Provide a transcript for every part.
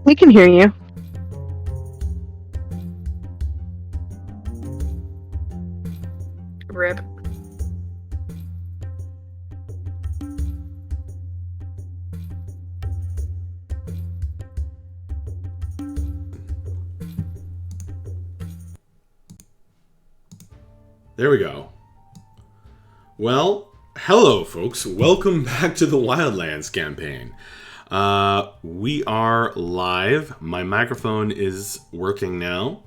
We can hear you. Rip. There we go. Well, hello, folks. Welcome back to the Wildlands campaign. We are live. My microphone is working now.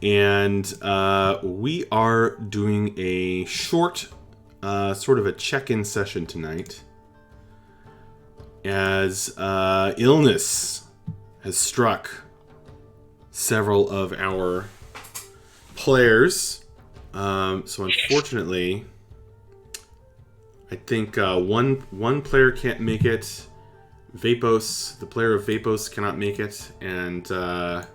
And we are doing a short, sort of a check-in session tonight. As illness has struck several of our players. So unfortunately, I think one player can't make it. Vapos, the player of Vapos, cannot make it, and the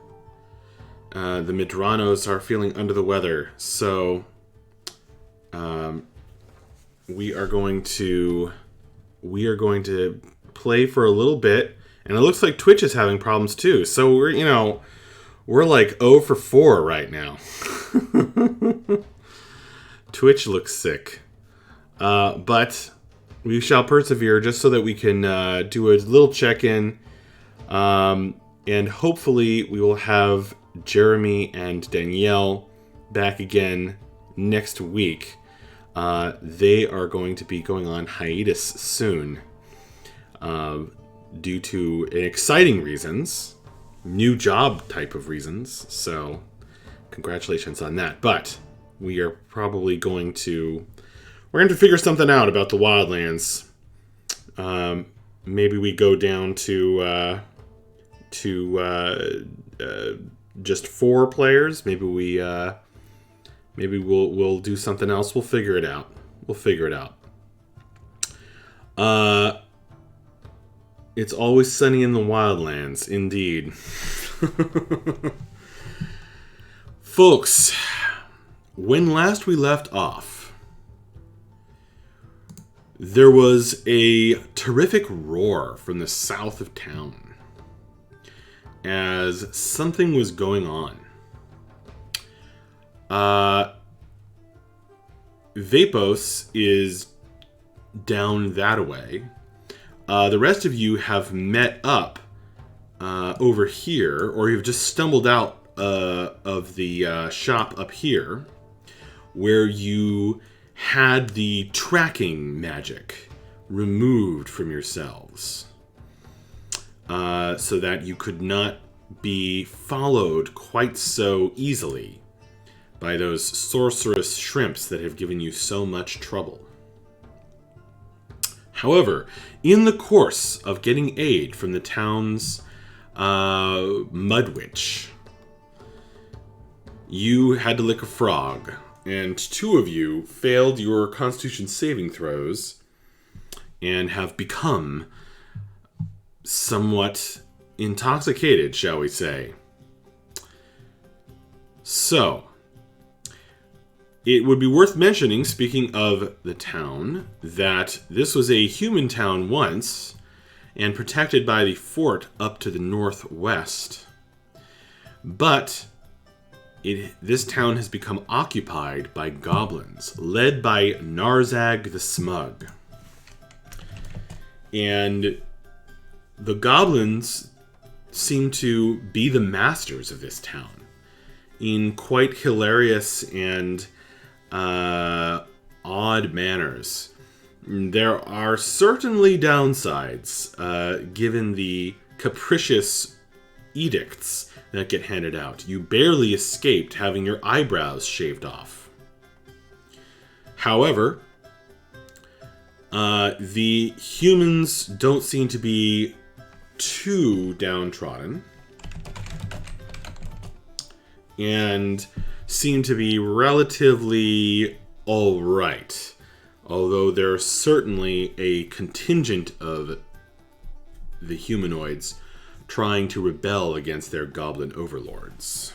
Midranos are feeling under the weather. So we are going to play for a little bit, and it looks like Twitch is having problems too. So we're like 0 for 4 right now. Twitch looks sick. But we shall persevere just so that we can do a little check-in. And hopefully we will have Jeremy and Danielle back again next week. They are going to be going on hiatus soon. Due to exciting reasons. New job type of reasons. So congratulations on that. But we are probably going to figure something out about the Wildlands. Maybe we go down to just 4 players. Maybe we'll do something else. We'll figure it out. It's always sunny in the Wildlands, indeed. Folks, when last we left off, there was a terrific roar from the south of town as something was going on. Vapos is down that way. The rest of you have met up over here, or you've just stumbled out of the shop up here, where you had the tracking magic removed from yourselves, so that you could not be followed quite so easily by those sorcerous shrimps that have given you so much trouble. However, in the course of getting aid from the town's mud witch, you had to lick a frog, and 2 of you failed your Constitution saving throws and have become somewhat intoxicated, shall we say. So, it would be worth mentioning, speaking of the town, that this was a human town once, and protected by the fort up to the northwest. But this town has become occupied by goblins, led by Narzag the Smug. And the goblins seem to be the masters of this town in quite hilarious and odd manners. There are certainly downsides, given the capricious edicts that get handed out. You barely escaped having your eyebrows shaved off. However, the humans don't seem to be too downtrodden, and seem to be relatively alright. Although there's certainly a contingent of the humanoids trying to rebel against their goblin overlords.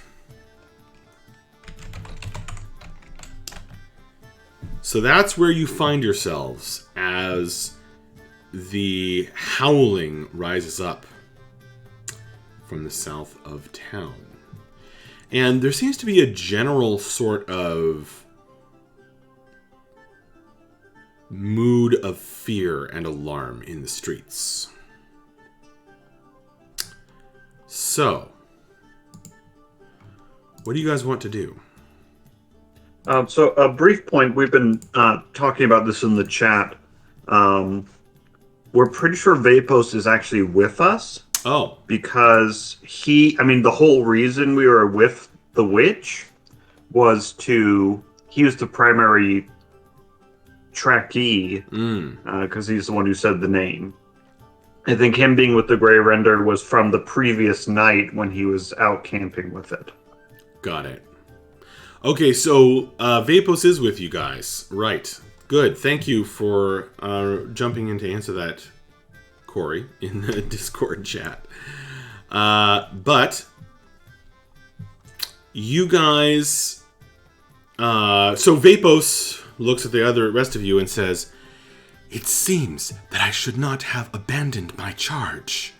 So that's where you find yourselves as the howling rises up from the south of town. And there seems to be a general sort of mood of fear and alarm in the streets. So, what do you guys want to do? So a brief point, we've been talking about this in the chat. We're pretty sure Vapos is actually with us. Oh. Because the whole reason we were with the witch was he was the primary trackee, because he's the one who said the name. I think him being with the Grey Render was from the previous night when he was out camping with it. Got it. Okay, so Vapos is with you guys. Right. Good. Thank you for jumping in to answer that, Corey, in the Discord chat. But you guys... so Vapos looks at the rest of you and says, "It seems that I should not have abandoned my charge.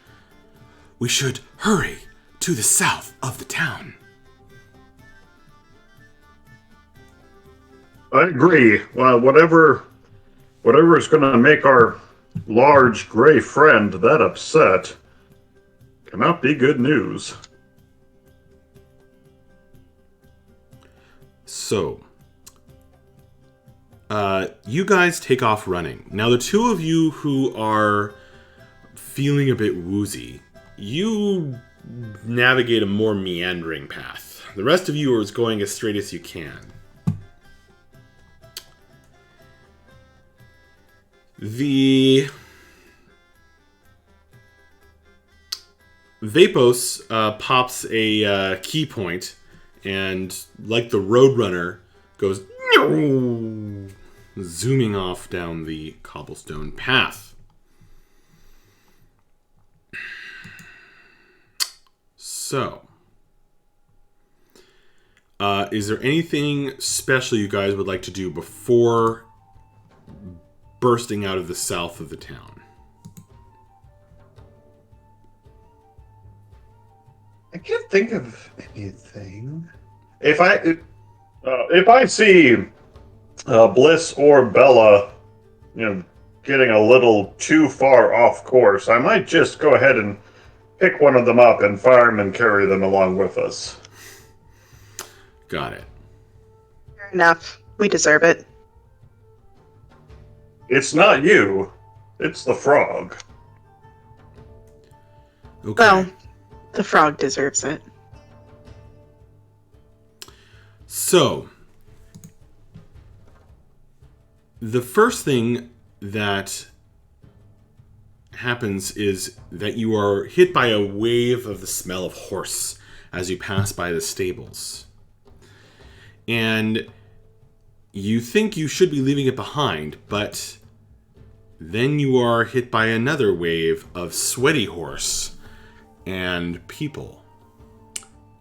We should hurry to the south of the town." I agree. Well, whatever is going to make our large gray friend that upset cannot be good news. So, you guys take off running. Now, the two of you who are feeling a bit woozy, you navigate a more meandering path. The rest of you are going as straight as you can. The Vapos pops a key point, and like the Roadrunner, goes zooming off down the cobblestone path. So, is there anything special you guys would like to do before bursting out of the south of the town? I can't think of anything. If I see Bliss or Bella, getting a little too far off course, I might just go ahead and pick one of them up and fire them and carry them along with us. Got it. Fair enough. We deserve it. It's not you. It's the frog. Okay. Well, the frog deserves it. So, the first thing that happens is that you are hit by a wave of the smell of horse as you pass by the stables. And you think you should be leaving it behind, but then you are hit by another wave of sweaty horse and people,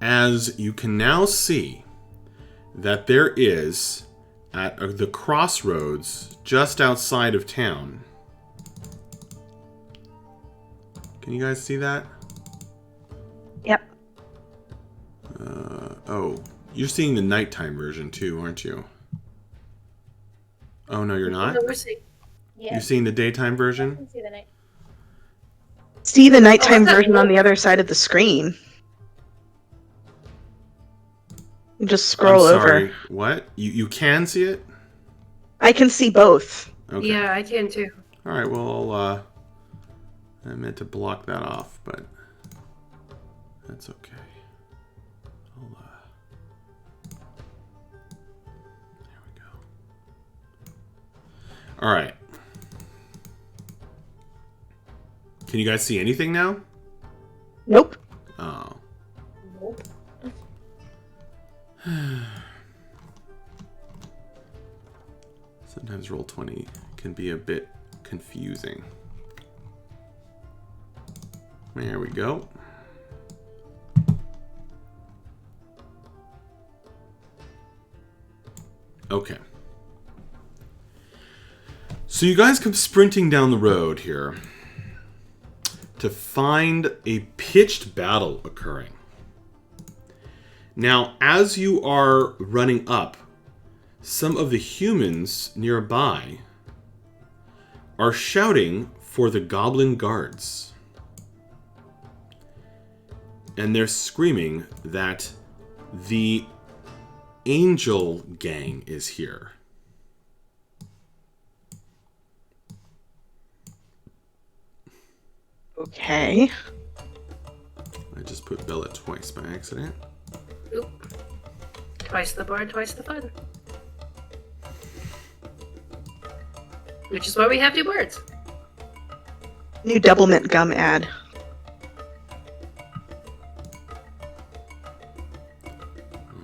as you can now see that there is, at the crossroads just outside of town. Can you guys see that? Yep. Oh, you're seeing the nighttime version too, aren't you? Oh, no, you're not? No, we're seeing. Yeah. You're seeing the daytime version? I can see the night. See the nighttime version on the other side of the screen. You just scroll I'm sorry. over. What? You can see it? I can see both. Okay. Yeah, I can too. All right, well, I meant to block that off, but that's okay. There we go. All right. Can you guys see anything now? Nope. Oh. Nope. Sometimes Roll20 can be a bit confusing. There we go. Okay. So you guys come sprinting down the road here to find a pitched battle occurring. Now, as you are running up, some of the humans nearby are shouting for the goblin guards. And they're screaming that the angel gang is here. Okay. I just put Bella twice by accident. Oop. Twice the bar, twice the fun. Which is why we have 2 birds. New double mint gum ad.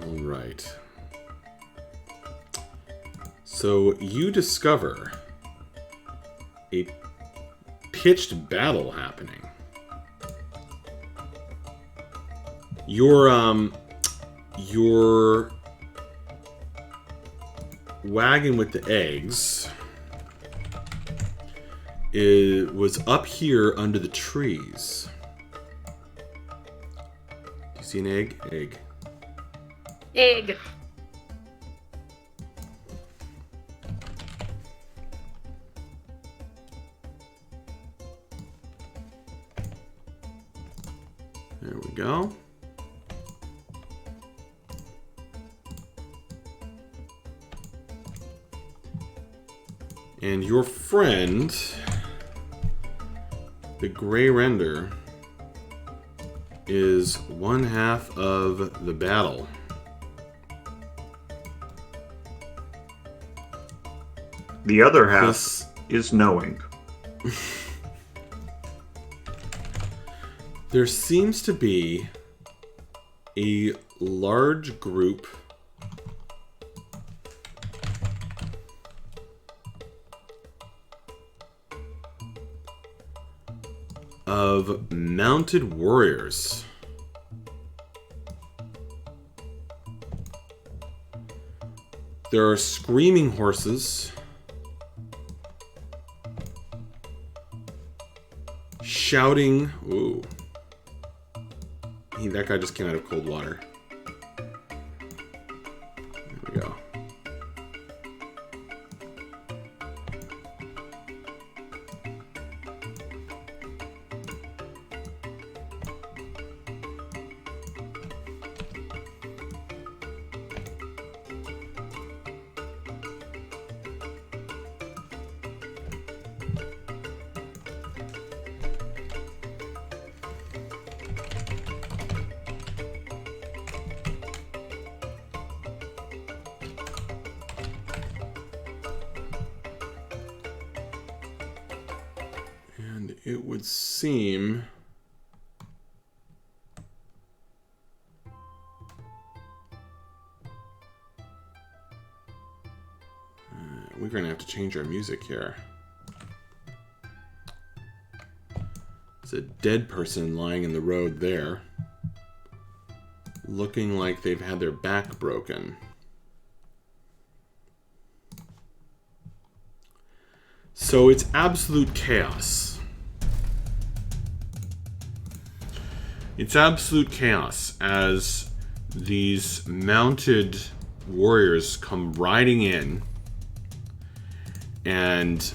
All right. So you discover a pitched battle happening. Your wagon with the eggs was up here under the trees. Do you see an egg? Egg. Egg. There we go. And your friend, the Gray Render, is one half of the battle. The other half This- is knowing. There seems to be a large group of mounted warriors. There are screaming horses, shouting. Ooh. That guy just came out of cold water. There we go. And it would seem we're going to have to change our music here. There's a dead person lying in the road there, looking like they've had their back broken. So it's absolute chaos. It's absolute chaos as these mounted warriors come riding in and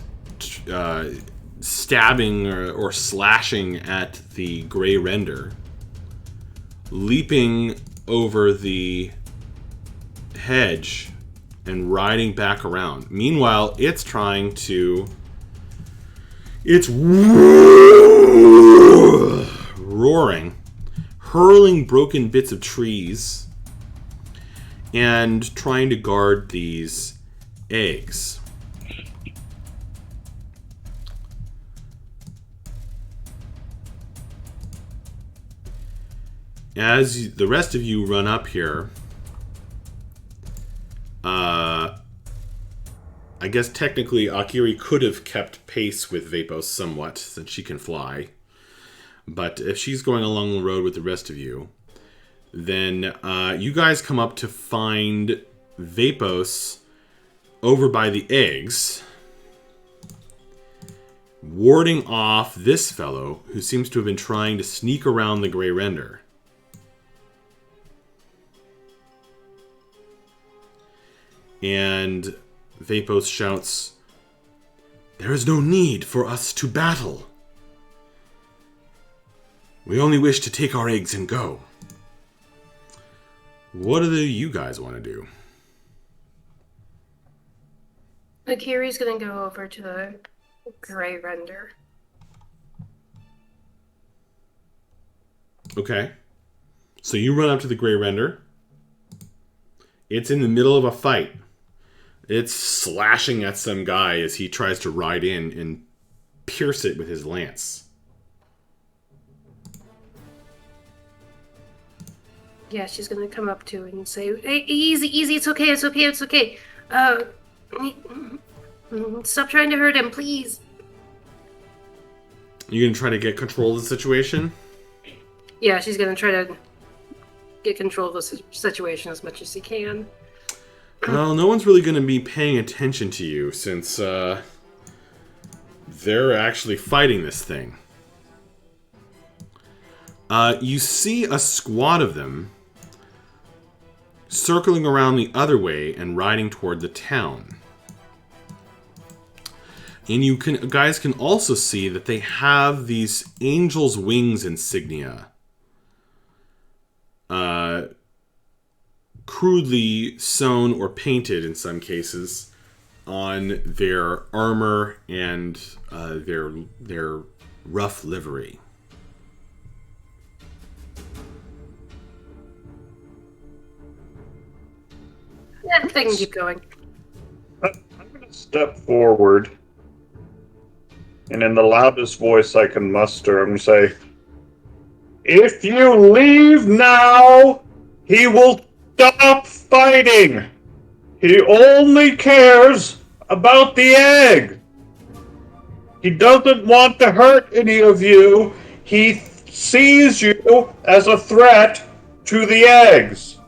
stabbing or slashing at the Gray Render, leaping over the hedge and riding back around. Meanwhile, it's trying to... It's roaring, hurling broken bits of trees, and trying to guard these eggs. As the rest of you run up here, I guess technically Akiri could have kept pace with Vapos somewhat, since she can fly. But if she's going along the road with the rest of you, then you guys come up to find Vapos over by the eggs. warding off this fellow who seems to have been trying to sneak around the Grey Render. And Vapos shouts, "There is no need for us to battle. We only wish to take our eggs and go." What do you guys want to do? Akiri's gonna go over to the Grey Render. Okay. So you run up to the Grey Render. It's in the middle of a fight. It's slashing at some guy as he tries to ride in and pierce it with his lance. Yeah, she's gonna come up to it and say, "Hey, easy, it's okay, it's okay. Stop trying to hurt him, please." You gonna try to get control of the situation? Yeah, she's gonna try to get control of the situation as much as she can. Well, no one's really gonna be paying attention to you since they're actually fighting this thing. You see a squad of them circling around the other way and riding toward the town. And you guys can also see that they have these angel's wings insignia. Crudely sewn or painted in some cases on their armor and their rough livery. Yeah, they can keep going. I'm going to step forward, and in the loudest voice I can muster, I'm going to say, "If you leave now, he will stop fighting. He only cares about the egg. He doesn't want to hurt any of you. He sees you as a threat to the eggs."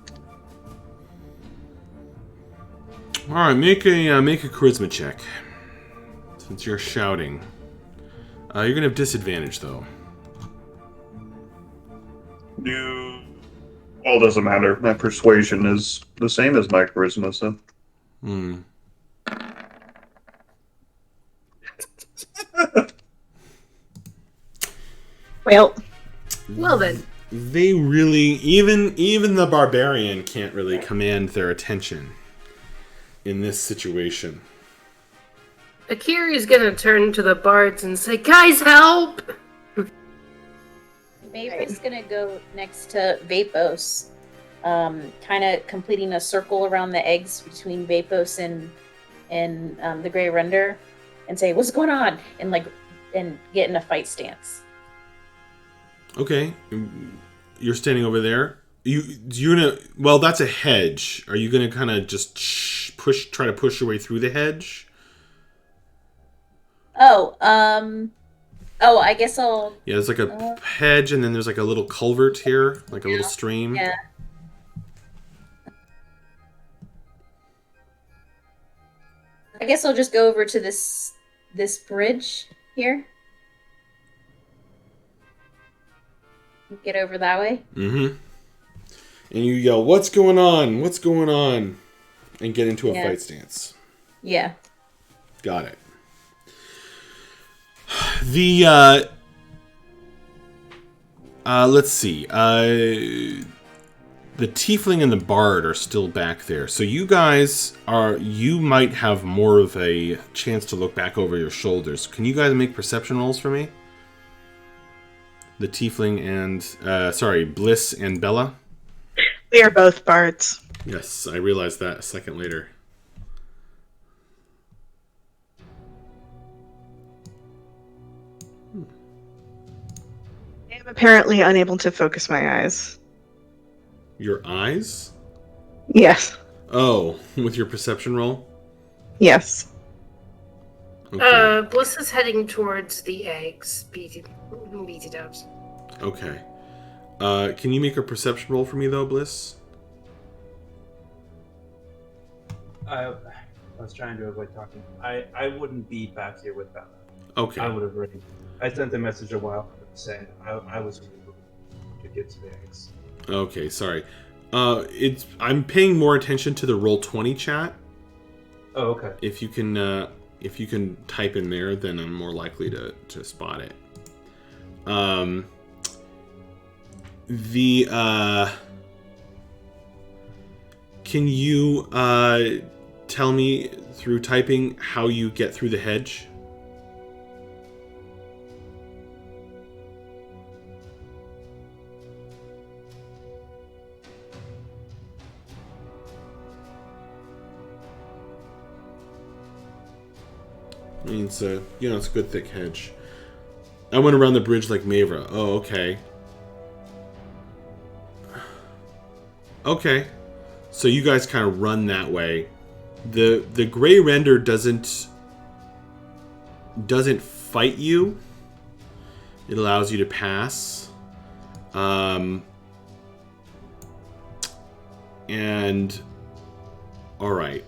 All right, make a charisma check. Since you're shouting, you're gonna have disadvantage though. No. Well, it doesn't matter. My persuasion is the same as my charisma, so. Well then. They really, even the barbarian can't really command their attention in this situation. Akiri's gonna turn to the bards and say, "Guys, help!" Vapos gonna go next to Vapos, kind of completing a circle around the eggs between Vapos and the Grey Render, and say, "What's going on?" and get in a fight stance. Okay, you're standing over there. You're gonna. Well, that's a hedge. Are you gonna kind of just try to push your way through the hedge? I guess I'll... Yeah, there's like a hedge, and then there's like a little culvert here, like a little stream. Yeah. I guess I'll just go over to this bridge here. Get over that way. Mm-hmm. And you yell, "What's going on? What's going on?" And get into a fight stance. Yeah. Got it. The let's see. The tiefling and the bard are still back there. So you might have more of a chance to look back over your shoulders. Can you guys make perception rolls for me? The tiefling and Bliss and Bella. We are both bards. Yes, I realized that a second later. I am apparently unable to focus my eyes. Your eyes? Yes. Oh, with your perception roll? Yes. Okay. Bliss is heading towards the eggs. Beat it out. Okay. Can you make a perception roll for me, though, Bliss? I was trying to avoid talking. I wouldn't be back here with Bella. Okay. I would have already. I sent a message a while ago saying I was able to get to the eggs. Okay, sorry. I'm paying more attention to the Roll20 chat. Oh, okay. If you can type in there, then I'm more likely to spot it. Can you tell me through typing how you get through the hedge? I mean, it's a good thick hedge. I went around the bridge like Mavra. Oh, okay. Okay. So you guys kind of run that way. The gray render doesn't fight you. It allows you to pass. And all right.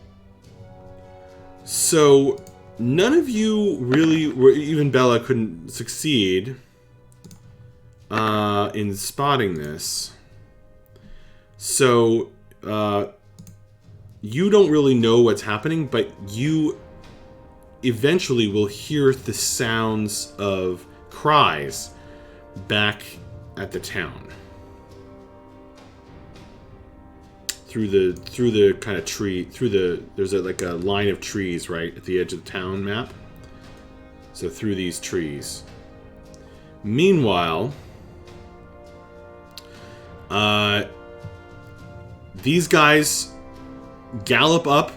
So none of you really were, even Bella couldn't succeed in spotting this. So you don't really know what's happening, but you eventually will hear the sounds of cries back at the town. Through the kind of tree, there's like a line of trees right at the edge of the town map. So through these trees. Meanwhile, these guys gallop up,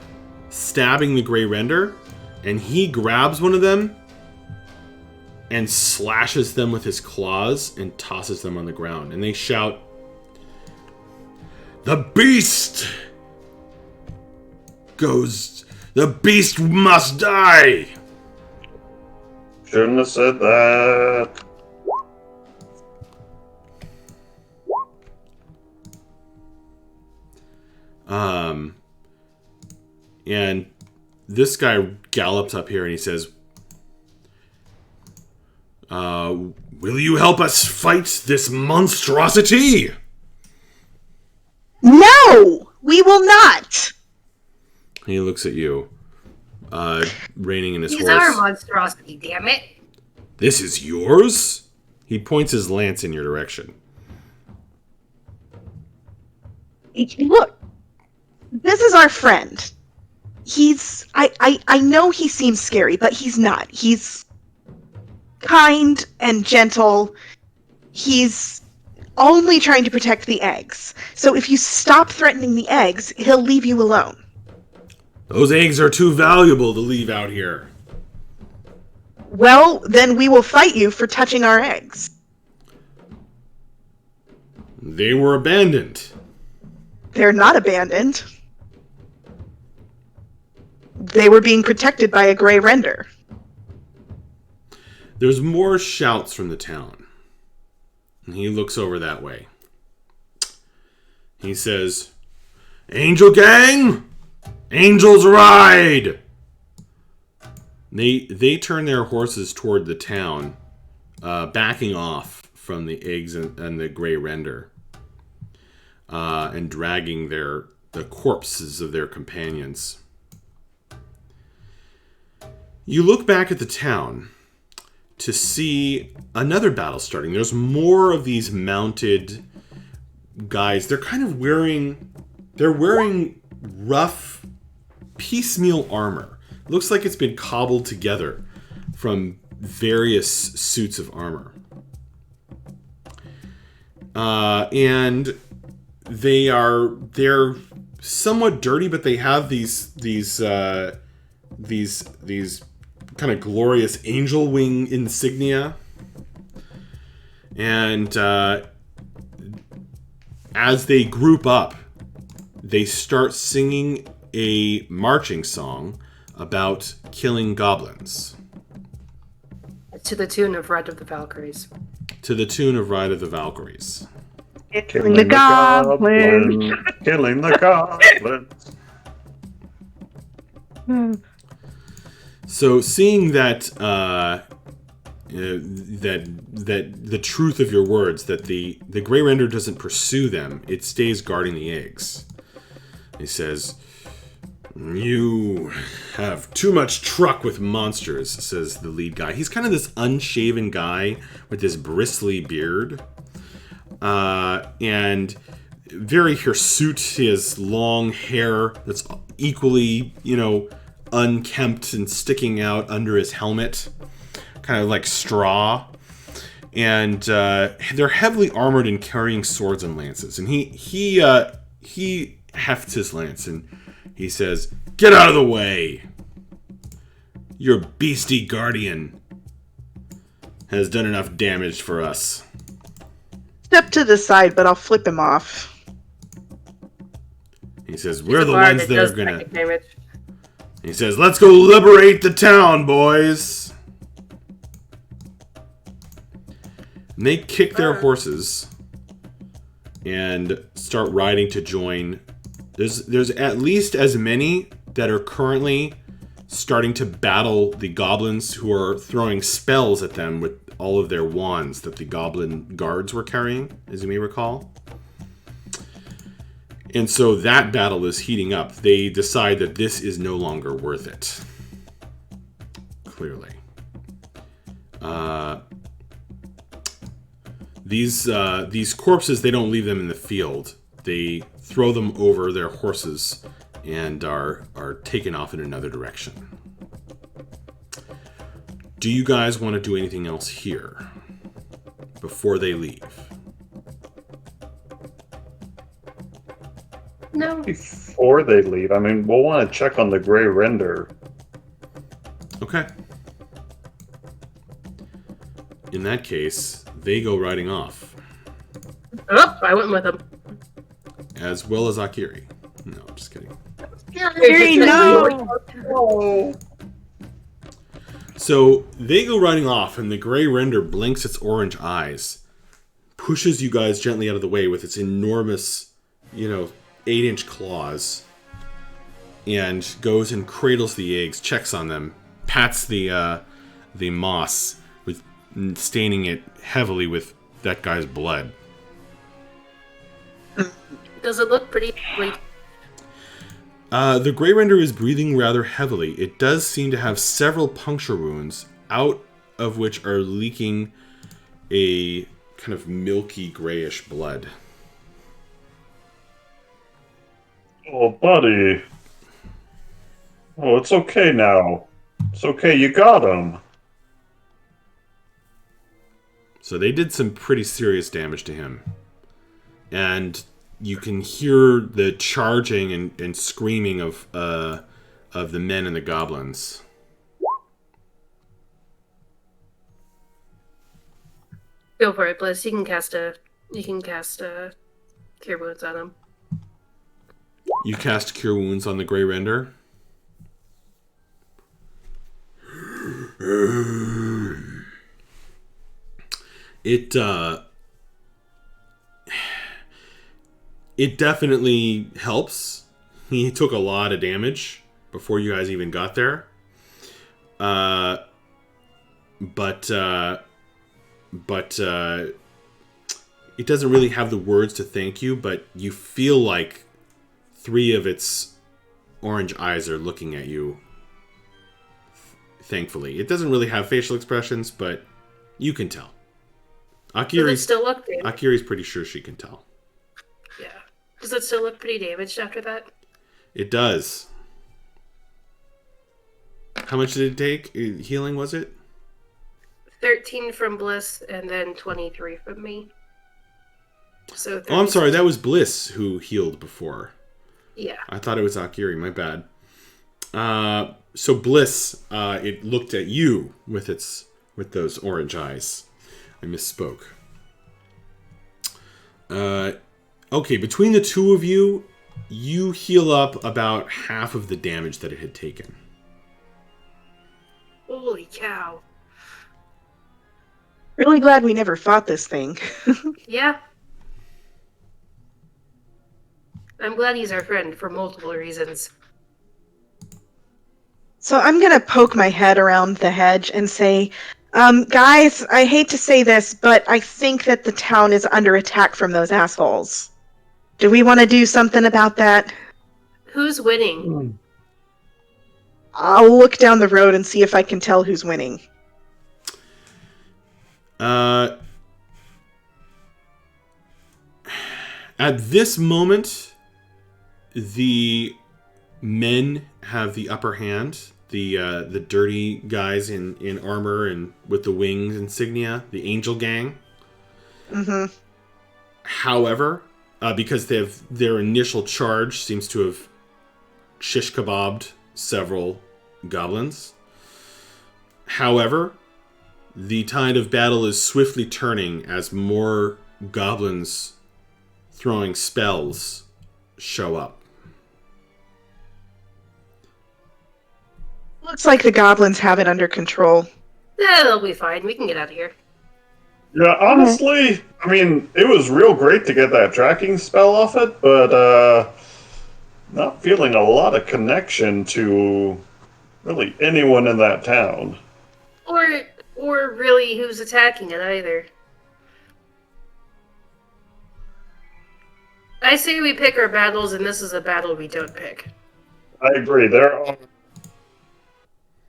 stabbing the gray render, and he grabs one of them and slashes them with his claws and tosses them on the ground. And they shout, "The beast must die!" Shouldn't have said that. And this guy gallops up here and he says, "Will you help us fight this monstrosity?" No! We will not! He looks at you, reining in his He's horse. our monstrosity, damn it. "This is yours?" He points his lance in your direction. Look, this is our friend. I know he seems scary, but he's not. He's kind and gentle. He's only trying to protect the eggs. So if you stop threatening the eggs, he'll leave you alone. Those eggs are too valuable to leave out here. Well, then we will fight you for touching our eggs. They were abandoned. They're not abandoned. They were being protected by a gray render. There's more shouts from the town. And he looks over that way. He says, "Angel Gang! Angels ride!" They turn their horses toward the town, backing off from the eggs and the gray render, and dragging the corpses of their companions. You look back at the town to see another battle starting. There's more of these mounted guys. They're kind of wearing rough piecemeal armor. Looks like it's been cobbled together from various suits of armor. And they're somewhat dirty, but they have these kind of glorious angel wing insignia. And as they group up, they start singing a marching song about killing goblins. To the tune of Ride of the Valkyries. To the tune of Ride of the Valkyries. Killing the goblins. Killing the goblins. So seeing that that the truth of your words, that the Grey Render doesn't pursue them. It stays guarding the eggs. He says, "You have too much truck with monsters," says the lead guy. He's kind of this unshaven guy with this bristly beard. And very hirsute. He has long hair that's equally, unkempt and sticking out under his helmet. Kind of like straw. And they're heavily armored and carrying swords and lances. And he hefts his lance and he says, "Get out of the way! Your beastie guardian has done enough damage for us." Step to the side, but I'll flip him off. He says, "We're the ones that are gonna..." Damage. He says, "Let's go liberate the town, boys!" And they kick their horses and start riding to join. There's at least as many that are currently starting to battle the goblins who are throwing spells at them with all of their wands that the goblin guards were carrying, as you may recall. And so that battle is heating up. They decide that this is no longer worth it. Clearly. These corpses, they don't leave them in the field. They throw them over their horses and are taken off in another direction. Do you guys want to do anything else here before they leave? No. Before they leave, I mean, we'll want to check on the Grey Render. Okay. In that case, they go riding off. Oh, I went with him. As well as Akiri. No, I'm just kidding. Akiri, no! So they go riding off, and the Grey Render blinks its orange eyes, pushes you guys gently out of the way with its enormous, 8-inch claws, and goes and cradles the eggs, checks on them, pats the moss, with staining it heavily with that guy's blood. Does it look pretty like? The Grey Render is breathing rather heavily. It does seem to have several puncture wounds, out of which are leaking a kind of milky grayish blood. Oh, buddy. Oh, it's okay now. It's okay, you got him. So they did some pretty serious damage to him. And you can hear the charging and screaming of the men and the goblins. Go for it, Bliss. You can cast Cure Wounds on him. You cast Cure Wounds on the Grey Render. It definitely helps. He took a lot of damage before you guys even got there. But it doesn't really have the words to thank you, but you feel like 3 of its orange eyes are looking at you. Thankfully. It doesn't really have facial expressions, but you can tell. Does it still look damaged? Akiri's pretty sure she can tell. Yeah. Does it still look pretty damaged after that? It does. How much did it take? Healing, was it? 13 from Bliss, and then 23 from me. So. Oh, I'm sorry. That was Bliss who healed before. Yeah. I thought it was Akiri. My bad. So Bliss, it looked at you with those orange eyes. I misspoke. Okay, between the two of you, you heal up about half of the damage that it had taken. Holy cow. Really glad we never fought this thing. Yeah. I'm glad he's our friend for multiple reasons. So I'm going to poke my head around the hedge and say, Guys, I hate to say this, but I think that the town is under attack from those assholes. Do we want to do something about that? Who's winning? I'll look down the road and see if I can tell who's winning. At this moment, the men have the upper hand. The dirty guys in armor and with the wings insignia, the Angel Gang. Mm-hmm. However, because their initial charge seems to have shish kebabbed several goblins. However, the tide of battle is swiftly turning as more goblins throwing spells show up. Looks like the goblins have it under control. Yeah, they'll be fine. We can get out of here. Yeah, honestly, I mean, it was real great to get that tracking spell off it, but not feeling a lot of connection to really anyone in that town. Or really who's attacking it either. I say we pick our battles, and this is a battle we don't pick. I agree. There are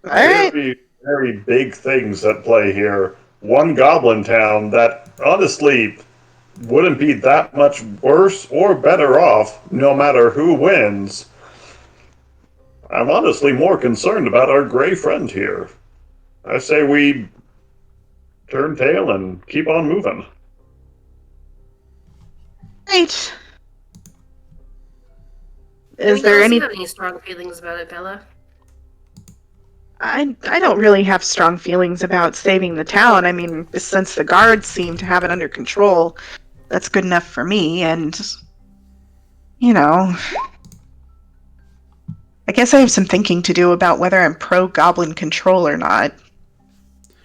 Alright. very, very big things at play here. One goblin town that honestly wouldn't be that much worse or better off no matter who wins. I'm honestly more concerned about our gray friend here. I say we turn tail and keep on moving. Right. Anything Is there else? any... You have any strong feelings about it, Bella? I don't really have strong feelings about saving the town. I mean, since the guards seem to have it under control, that's good enough for me, and... You know... I guess I have some thinking to do about whether I'm pro-goblin control or not.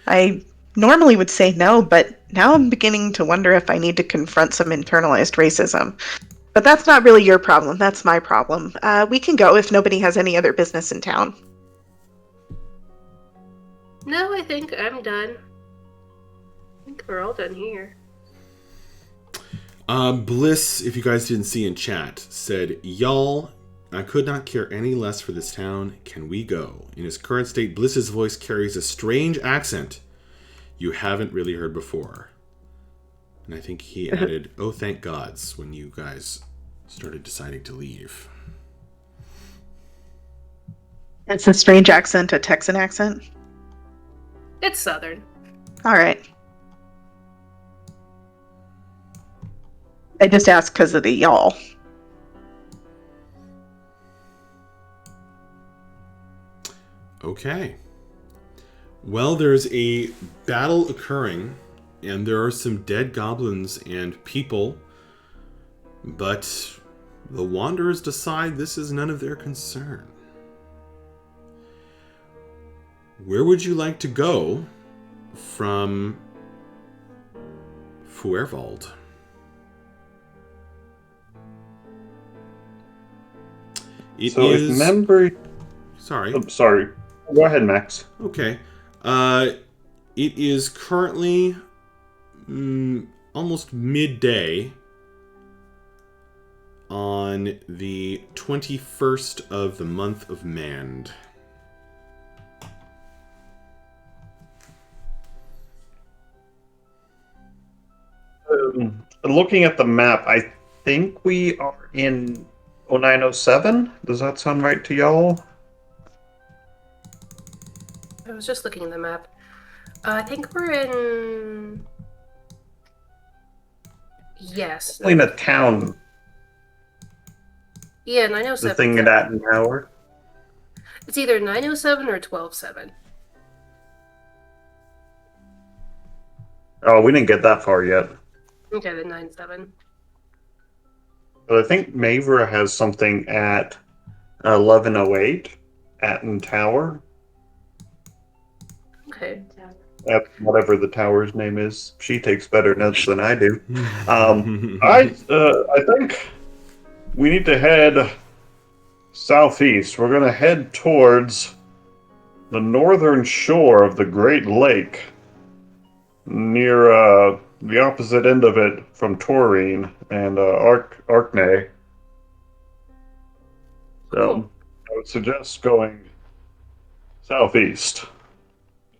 I normally would say no, but now I'm beginning to wonder if I need to confront some internalized racism. But that's not really your problem, that's my problem. We can go if nobody has any other business in town. No, I think I'm done. I think we're all done here. Bliss, if you guys didn't see in chat, said, "Y'all, I could not care any less for this town. Can we go?" In his current state, Bliss's voice carries a strange accent you haven't really heard before. And I think he added, "Oh, thank gods," when you guys started deciding to leave. It's a strange accent, a Texan accent? It's southern. Alright. I just asked because of the y'all. Okay. Well, there's a battle occurring, and there are some dead goblins and people, but the Wanderers decide this is none of their concern. Where would you like to go from Fuerwald? If memory... Sorry. I'm sorry. Go ahead, Max. Okay. It is currently almost midday on the 21st of the month of Mand. Looking at the map, I think we are in 0907. Does that sound right to y'all? I was just looking at the map. I think we're in... Yes. In a town. Yeah, 907. The thing at Atten Tower. It's either 907 or 127. Oh, we didn't get that far yet. Okay, then 97. But I think Mavra has something at 1108, Atten Tower. Okay. At whatever the tower's name is. She takes better notes than I do. I think we need to head southeast. We're going to head towards the northern shore of the Great Lake. near the opposite end of it from Taurine and Arkney. So Cool. I would suggest going southeast.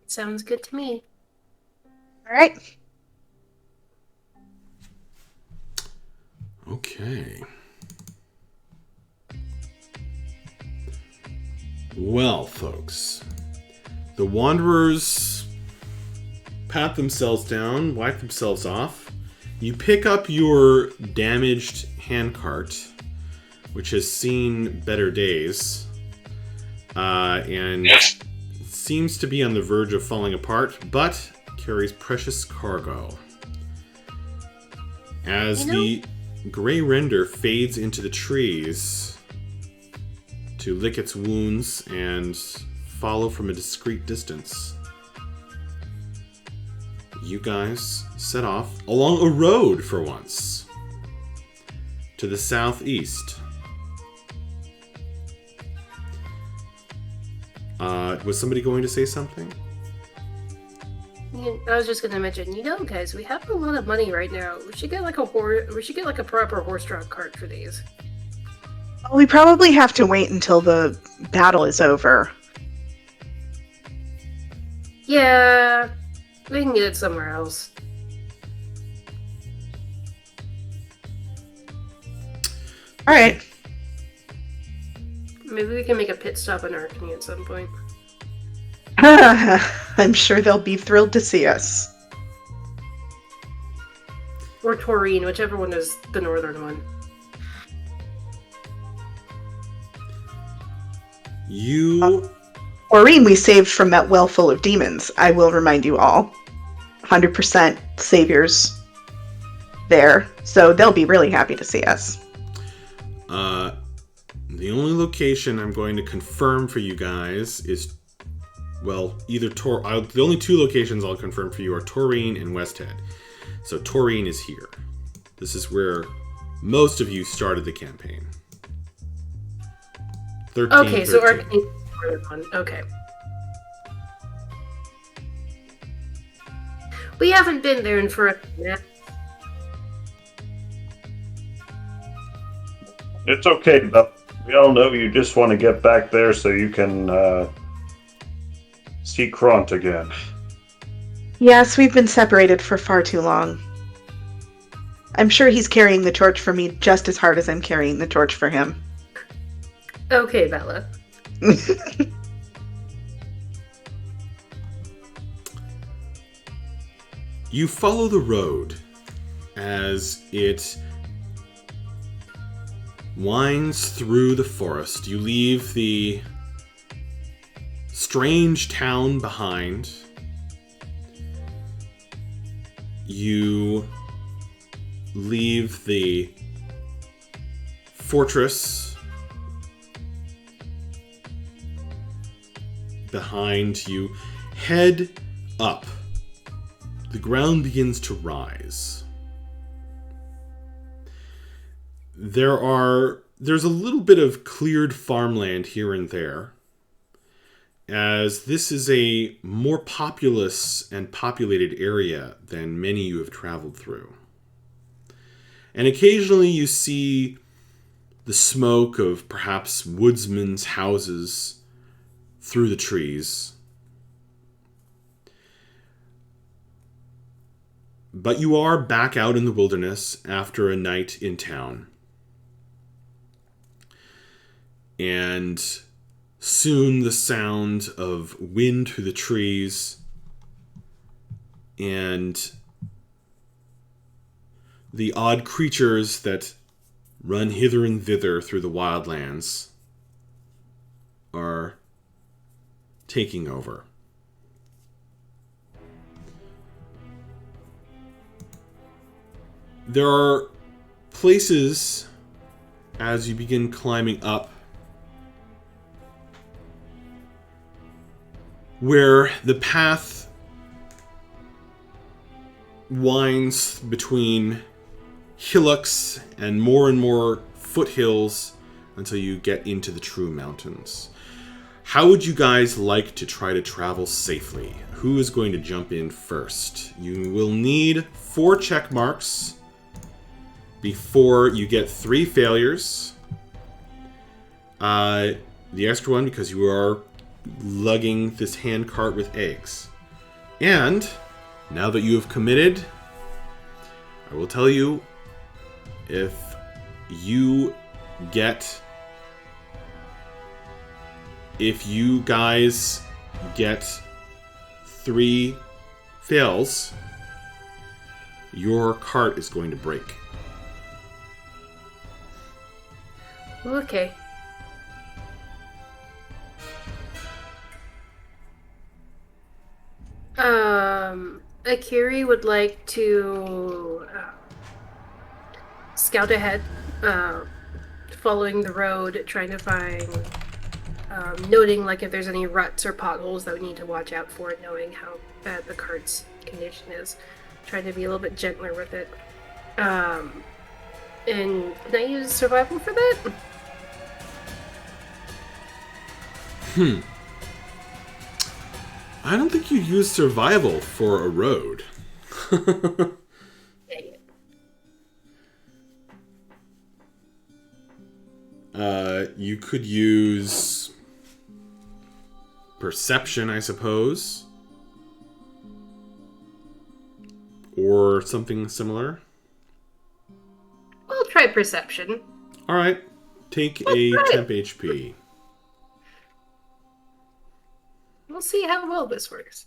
Sounds good to me. All right. Okay. Well, folks, the Wanderers pat themselves down, wipe themselves off. You pick up your damaged handcart, which has seen better days, and seems to be on the verge of falling apart, but carries precious cargo. As the gray render fades into the trees to lick its wounds and follow from a discreet distance, you guys set off along a road for once to the southeast. Was somebody going to say something? I was just gonna mention, guys, we have a lot of money right now. We should get like a proper horse-drawn cart for these. We probably have to wait until the battle is over. Yeah, we can get it somewhere else. All right. Maybe we can make a pit stop in Arkney at some point. I'm sure they'll be thrilled to see us. Or Taurine, whichever one is the northern one. Maureen we saved from that well full of demons, I will remind you all. 100% saviors there, so they'll be really happy to see us. The only location I'm going to confirm for you guys is, well, the only two locations I'll confirm for you are Taurine and Westhead. So Taurine is here. This is where most of you started the campaign. 13, Okay, 13. so Arkney is the northern one. Okay. We haven't been there in forever. It's okay, but we all know you just want to get back there so you can see Kront again. Yes, we've been separated for far too long. I'm sure he's carrying the torch for me just as hard as I'm carrying the torch for him. Okay, Bella. You follow the road as it winds through the forest. You leave the strange town behind. You leave the fortress behind. You head up. The ground begins to rise. There's a little bit of cleared farmland here and there, as this is a more populous and populated area than many you have traveled through. And occasionally you see the smoke of perhaps woodsmen's houses through the trees. But you are back out in the wilderness after a night in town. And soon the sound of wind through the trees and the odd creatures that run hither and thither through the wildlands are taking over. There are places as you begin climbing up where the path winds between hillocks and more foothills until you get into the true mountains. How would you guys like to try to travel safely? Who is going to jump in first? You will need 4 check marks before you get 3 failures. The extra one because you are lugging this hand cart with eggs. And now that you have committed, I will tell you, if you guys get 3 fails, your cart is going to break. Okay. Akiri would like to scout ahead, following the road, trying to find, noting like if there's any ruts or potholes that we need to watch out for, knowing how bad the cart's condition is. Trying to be a little bit gentler with it. And can I use survival for that? I don't think you'd use survival for a road. You could use perception, I suppose. Or something similar. We'll try perception. Alright. Take a temp HP. We'll see how well this works.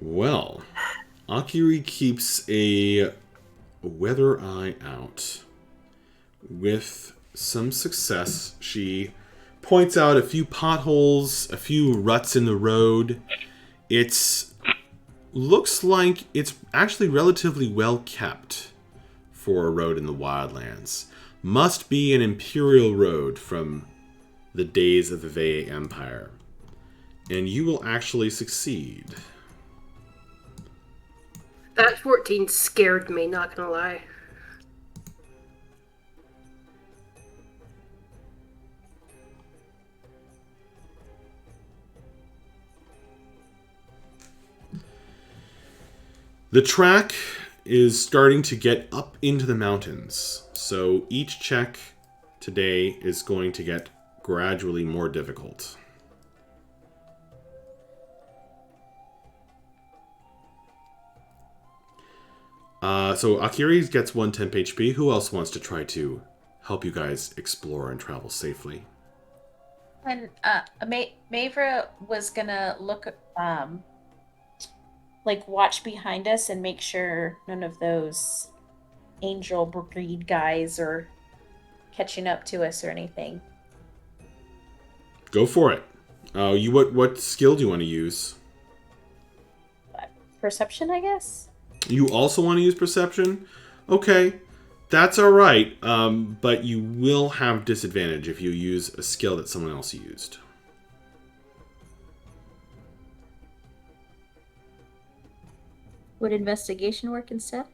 Well, Akiri keeps a weather eye out. With some success, she points out a few potholes, a few ruts in the road. It looks like it's actually relatively well kept for a road in the Wildlands. Must be an imperial road from the days of the Vey Empire. And you will actually succeed. That 14 scared me, not gonna lie. The track is starting to get up into the mountains, so each check today is going to get gradually more difficult. So Akiri gets 1 temp HP. Who else wants to try to help you guys explore and travel safely? And Mavra was gonna look, like watch behind us and make sure none of those angel breed guys are catching up to us or anything. Go for it. What skill do you want to use? Perception, I guess? You also want to use perception? Okay, that's all right. But you will have disadvantage if you use a skill that someone else used. Would investigation work instead?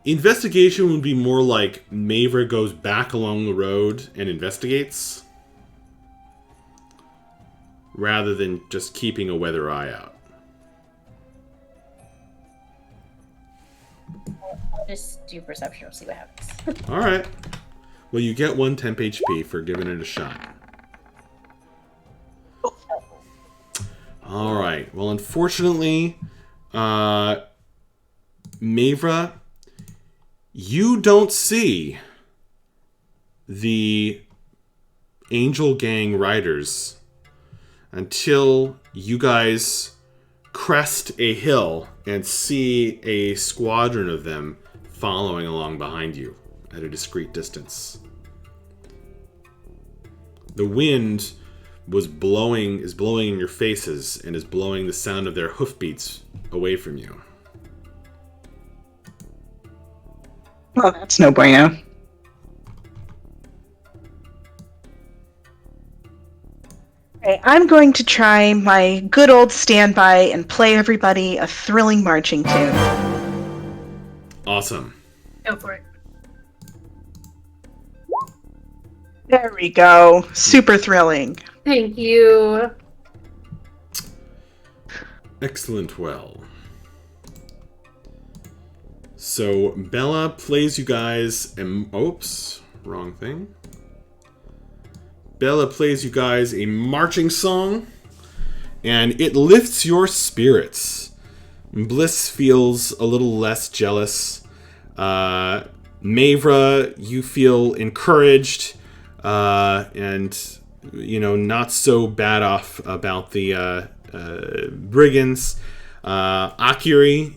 Investigation would be more like Mavra goes back along the road and investigates, rather than just keeping a weather eye out. I'll just do perception. We'll see what happens. All right. Well, you get 1 temp HP for giving it a shot. All right. Well, unfortunately, Mavra, you don't see the Angel Gang riders until you guys crest a hill and see a squadron of them following along behind you at a discreet distance. The wind is blowing in your faces and is blowing the sound of their hoofbeats away from you. Well, that's no bueno. Okay, I'm going to try my good old standby and play everybody a thrilling marching tune. Awesome. Go for it. There we go. Super thrilling. Thank you. Excellent. Well. So Bella plays you guys. Oops, wrong thing. Bella plays you guys a marching song, and it lifts your spirits. Bliss feels a little less jealous. Mavra, you feel encouraged, and not so bad off about the brigands. Akiri,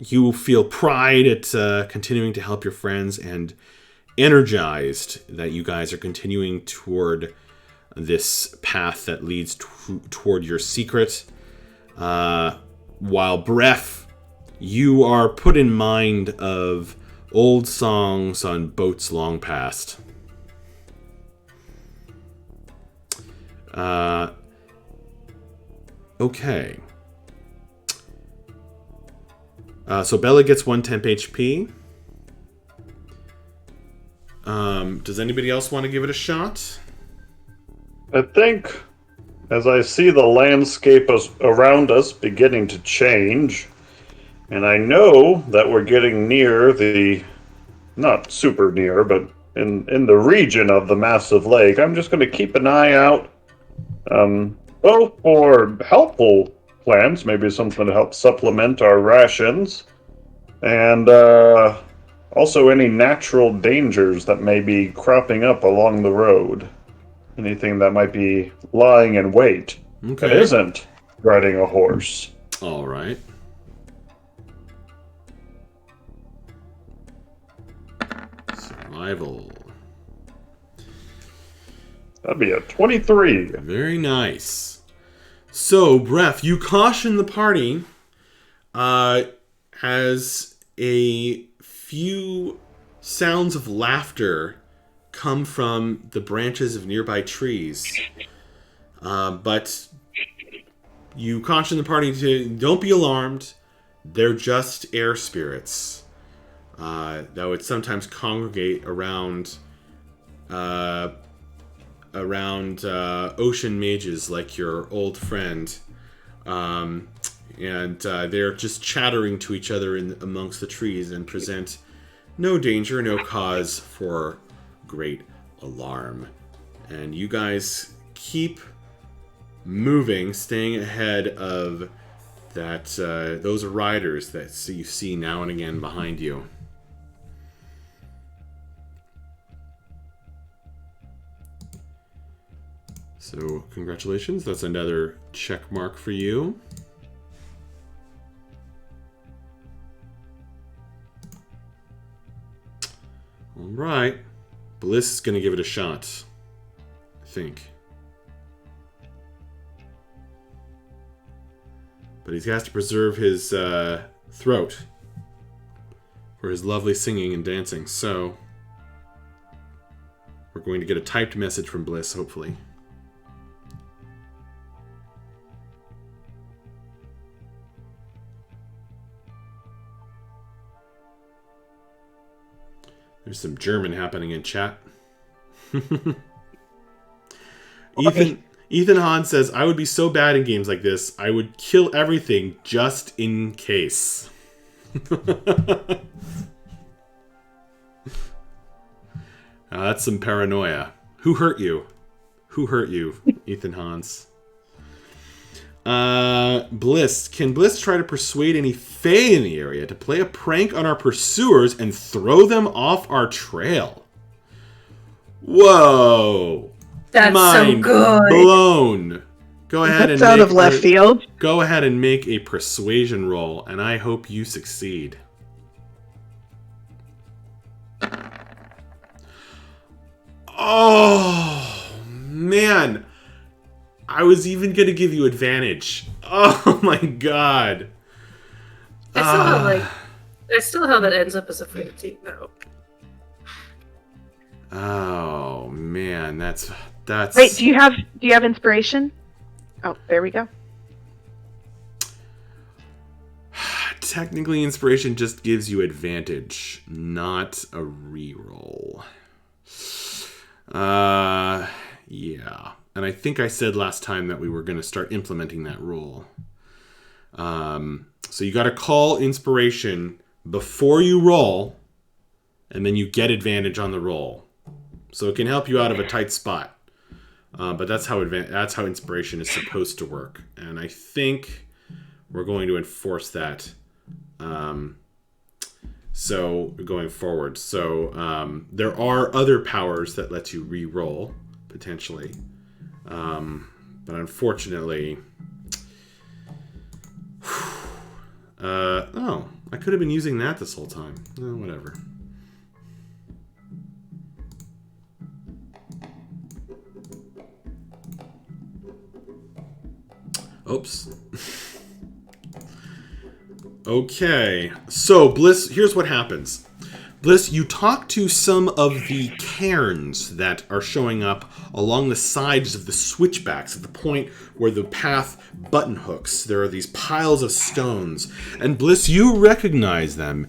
you feel pride at continuing to help your friends, and energized that you guys are continuing toward this path that leads toward your secret. While Bref, you are put in mind of old songs on boats long past. Okay. So Bella gets 1 temp HP. Does anybody else want to give it a shot? I think, as I see the landscape around us beginning to change, and I know that we're getting near not super near, but in the region of the massive lake, I'm just going to keep an eye out, both for helpful plans, maybe something to help supplement our rations, and also any natural dangers that may be cropping up along the road. Anything that might be lying in wait that isn't riding a horse. All right. Survival. That'd be a 23. Very nice. So, Bref, you caution the party as a few sounds of laughter come from the branches of nearby trees. But you caution the party to don't be alarmed. They're just air spirits that would sometimes congregate around ocean mages like your old friend. And they're just chattering to each other amongst the trees and present no danger, no cause for great alarm. And you guys keep moving, staying ahead of those riders that you see now and again behind you. So, congratulations. That's another check mark for you. All right. Bliss is going to give it a shot, I think. But he has to preserve his throat for his lovely singing and dancing. So, we're going to get a typed message from Bliss, hopefully. There's some German happening in chat. Ethan Hahn says, I would be so bad in games like this, I would kill everything just in case. That's some paranoia. Who hurt you? Who hurt you, Ethan Hans? Bliss. Can Bliss try to persuade any Fae in the area to play a prank on our pursuers and throw them off our trail? Whoa. That's Mind so good. blown. Go ahead and That's out of left field. Go ahead and make a persuasion roll, and I hope you succeed. Oh, man. I was even going to give you advantage. Oh, my God. I still how that ends up as a 15, though. Oh, man. That's That's Wait, do you have inspiration? Oh, there we go. technically inspiration just gives you advantage, not a reroll. Yeah. And I think I said last time that we were going to start implementing that rule. So you got to call inspiration before you roll, and then you get advantage on the roll. So it can help you out of a tight spot. But that's how inspiration is supposed to work. And I think we're going to enforce that. So going forward. So there are other powers that let you re-roll, potentially. But unfortunately... oh, I could have been using that this whole time. Oh, whatever. Oops. Okay, so Bliss, here's what happens. Bliss, you talk to some of the cairns that are showing up along the sides of the switchbacks at the point where the path button hooks. There are these piles of stones, and Bliss, you recognize them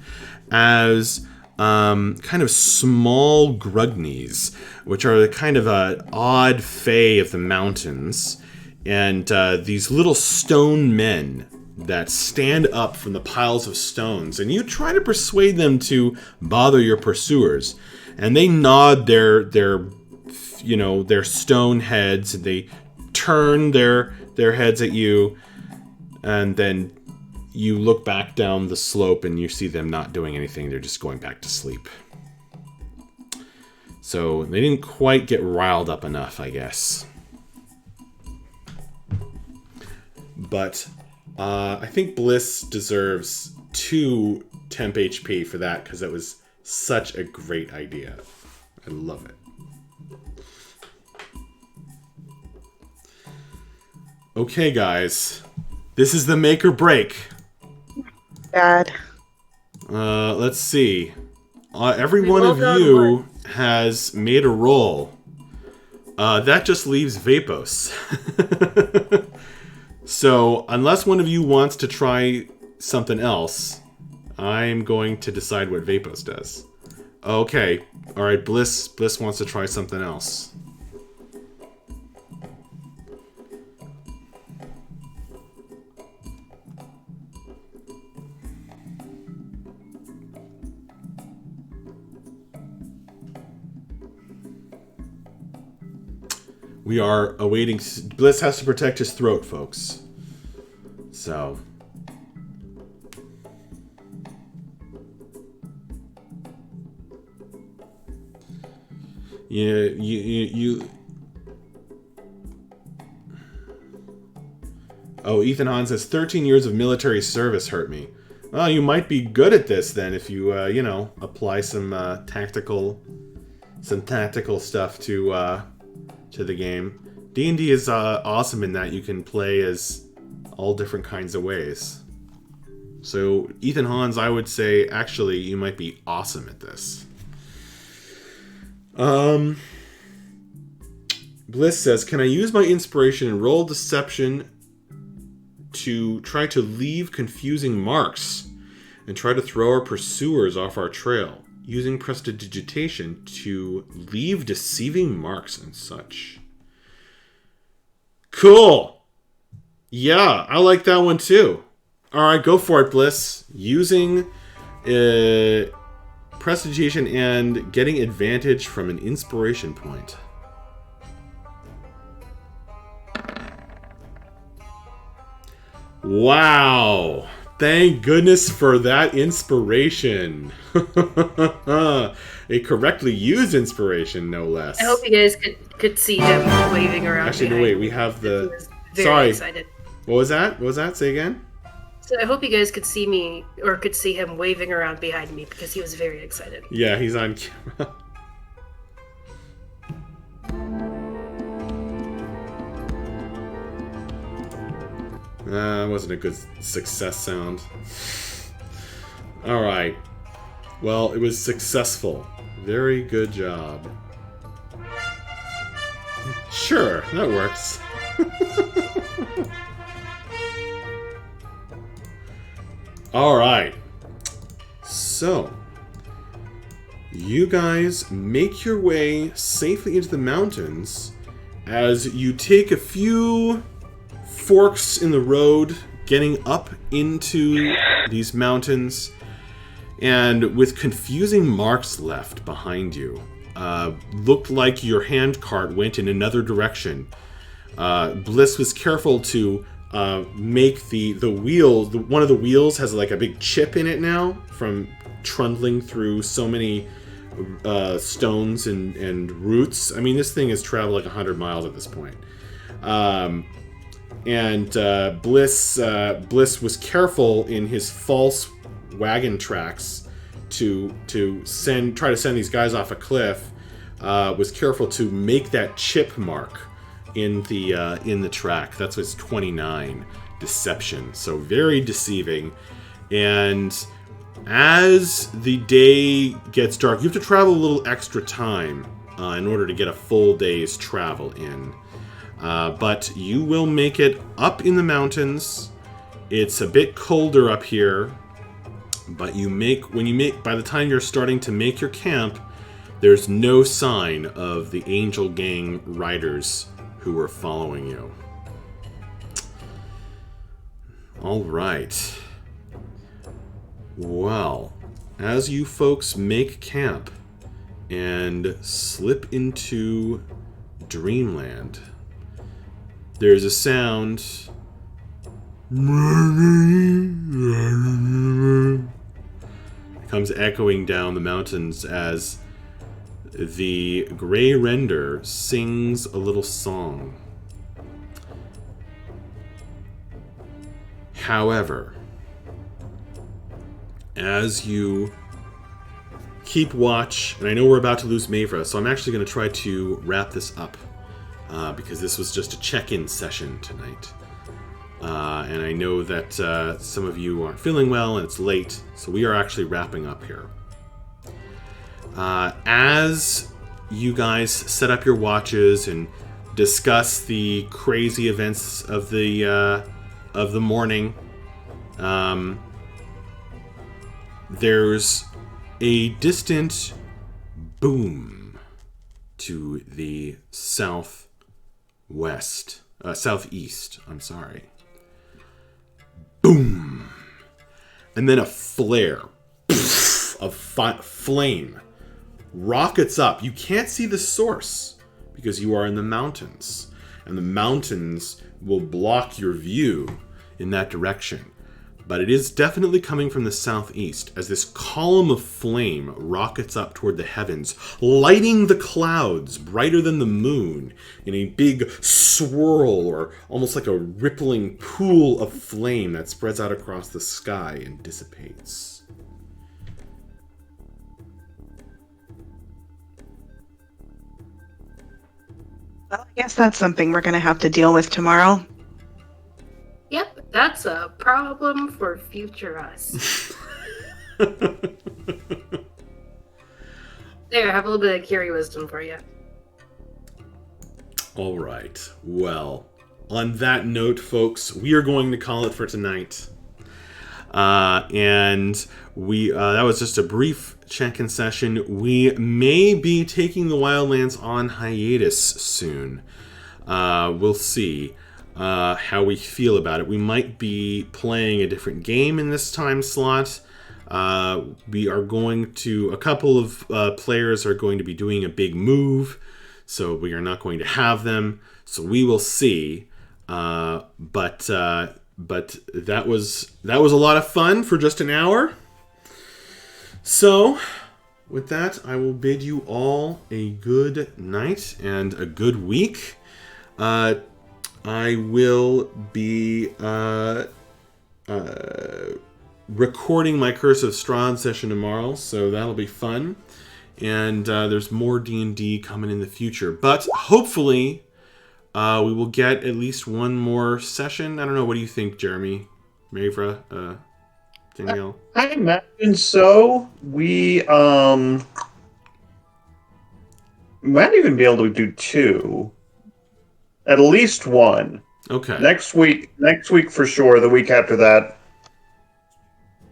as kind of small grugnies, which are kind of an odd fae of the mountains, and these little stone men that stand up from the piles of stones, and you try to persuade them to bother your pursuers, and they nod their stone heads, and they turn their heads at you, and then you look back down the slope and you see them not doing anything. They're just going back to sleep. So they didn't quite get riled up enough, I guess. But I think Bliss deserves 2 temp HP for that, because that was such a great idea. I love it. Okay, guys. This is the make or break. Bad. Let's see. Every We one all of got you one. has made a roll. That just leaves Vapos. So, unless one of you wants to try something else, I'm going to decide what Vapos does. Okay. Alright, Bliss wants to try something else. We are awaiting... Bliss has to protect his throat, folks. So... You... Oh, Ethan Hahn says, 13 years of military service hurt me. Well, you might be good at this then if you, apply some tactical stuff to the game. D&D is awesome in that you can play as all different kinds of ways. So, Ethan Hans, I would say, actually, you might be awesome at this. Bliss says, can I use my inspiration and roll deception to try to leave confusing marks and try to throw our pursuers off our trail, using prestidigitation to leave deceiving marks and such? Cool! Yeah, I like that one too. Alright, go for it, Bliss. Using prestidigitation and getting advantage from an inspiration point. Wow! Thank goodness for that inspiration. A correctly used inspiration, no less. I hope you guys could see him waving around. Actually, no, wait. We have the... He was very Sorry. excited. What was that? What was that? Say again? So I hope you guys could see me, or could see him waving around behind me, because he was very excited. Yeah, he's on camera. That wasn't a good success sound. Alright. Well, it was successful. Very good job. Sure, that works. All right. So, you guys make your way safely into the mountains as you take a few forks in the road getting up into these mountains, and with confusing marks left behind you. Looked like your hand cart went in another direction. Bliss was careful to make the wheel. One of the wheels has like a big chip in it now from trundling through so many stones and roots. I mean, this thing has traveled like 100 miles at this point. Bliss was careful in his false wagon tracks to try to send these guys off a cliff. Was careful to make that chip mark in the track. That's what's 29 deception. So very deceiving. And as the day gets dark, you have to travel a little extra time in order to get a full day's travel in. But you will make it up in the mountains. It's a bit colder up here, but by the time you're starting to make your camp, there's no sign of the Angel Gang riders who were following you. All right. Well, as you folks make camp and slip into Dreamland, there's a sound. It comes echoing down the mountains as the Gray Render sings a little song. However, as you keep watch, and I know we're about to lose Mavra, so I'm actually going to try to wrap this up. Because this was just a check-in session tonight. And I know that some of you aren't feeling well and it's late, so we are actually wrapping up here. As you guys set up your watches and discuss the crazy events of the morning, there's a distant boom to the southeast, I'm sorry. Boom! And then a flare of flame rockets up. You can't see the source because you are in the mountains. And the mountains will block your view in that direction. But it is definitely coming from the southeast as this column of flame rockets up toward the heavens, lighting the clouds brighter than the moon in a big swirl or almost like a rippling pool of flame that spreads out across the sky and dissipates. Well, I guess that's something we're going to have to deal with tomorrow. Yep, that's a problem for future us. There, I have a little bit of Curie wisdom for you. All right. Well, on that note, folks, we are going to call it for tonight. And we that was just a brief check-in session. We may be taking the Wildlands on hiatus soon. We'll see how we feel about it. We might be playing a different game in this time slot. We are going to, a couple of players are going to be doing a big move, so we are not going to have them. So we will see. But that was a lot of fun for just an hour. So with that, I will bid you all a good night and a good week. I will be recording my Curse of Strahd session tomorrow, so that'll be fun. And there's more D&D coming in the future. But hopefully, we will get at least one more session. I don't know, what do you think, Jeremy? Mavra? Danielle? I imagine so. We might even be able to do 2. At least one. Okay. Next week for sure. The week after that,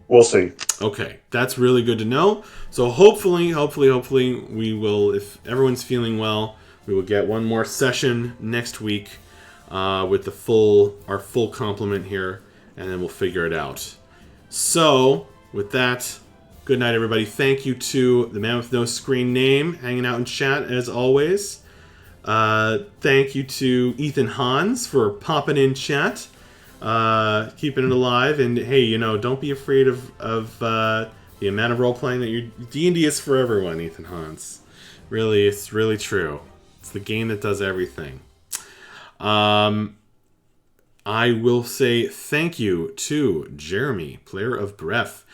we'll see. Okay, that's really good to know. So hopefully, we will, if everyone's feeling well, we will get one more session next week with our full complement here, and then we'll figure it out. So, with that, good night, everybody. Thank you to the man with no screen name hanging out in chat as always. Thank you to Ethan Hans for popping in chat. Keeping it alive, and hey, don't be afraid of the amount of role playing that D&D is for everyone, Ethan Hans. Really, it's really true. It's the game that does everything. I will say thank you to Jeremy, player of Breath.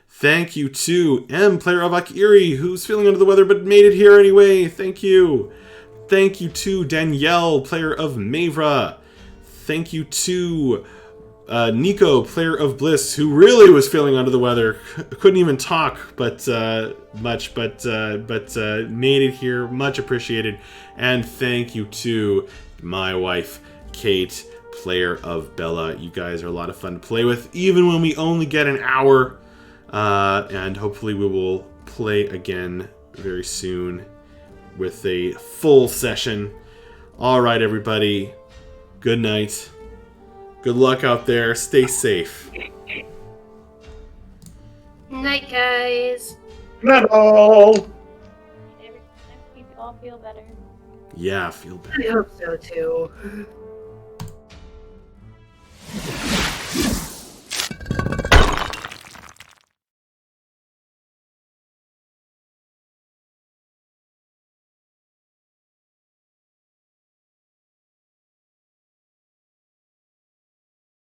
Thank you to M, player of Akiri, who's feeling under the weather but made it here anyway. Thank you. Thank you to Danielle, player of Mavra. Thank you to Nico, player of Bliss, who really was feeling under the weather. Couldn't even talk, but made it here. Much appreciated. And thank you to my wife, Kate, player of Bella. You guys are a lot of fun to play with, even when we only get an hour. And hopefully we will play again very soon with a full session. All right, everybody. Good night. Good luck out there. Stay safe. Night, guys. Not all. We all feel better. Yeah, feel better. I hope so too.